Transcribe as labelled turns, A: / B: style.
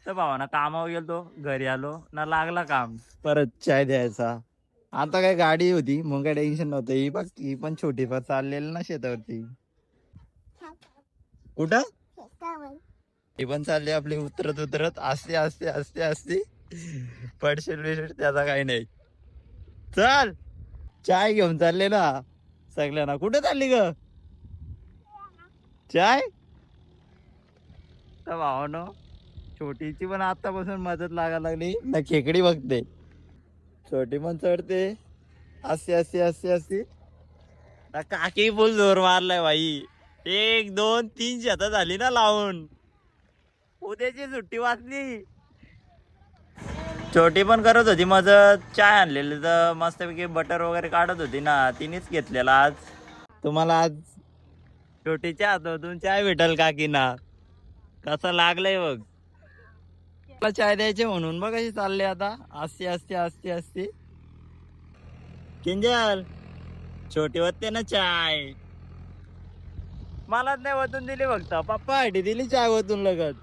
A: तर भावाना कामावर गेलतो, घरी आलो ना लागला काम, परत चाय द्यायचा. आता काय गाडी होती मग काय टेन्शन नव्हतं. ही बघ ही पण छोटी फार चाललेली ना शेतावरती. कुठं ही पण चालली आपली उतरत उतरत असते असते असते असते. पडशील बिडशील त्याचा काही नाही. चल चाय घेऊन चालले ना सगळ्यांना. कुठे चालली ग चाय? तर भावानो छोटीची पण आतापासून मदत लागायला लागली ना. खेकडी बघते छोटी पण चढते. असे असे असे असे ना. काकी फुल जोर मारलाय भाई. 1 2 3 शेतात झाली ना लावून. उद्याची सुट्टी वाचली. छोटी पण करत होती मदत. चाय आणलेली तर मस्तपैकी बटर वगैरे काढत होती ना. तिनेच घेतलेला आज. तुम्हाला आज छोटीच्या हातातून चाय भेटल काकीना. कसं लागलंय बघ. मला चाय द्यायचे म्हणून बघ कशी चालले आता. असते असते असते असते. किंजल छोटी होते ना चाय. मलाच नाही वतून दिली फक्त पप्पा दिली चाय वतून लगत.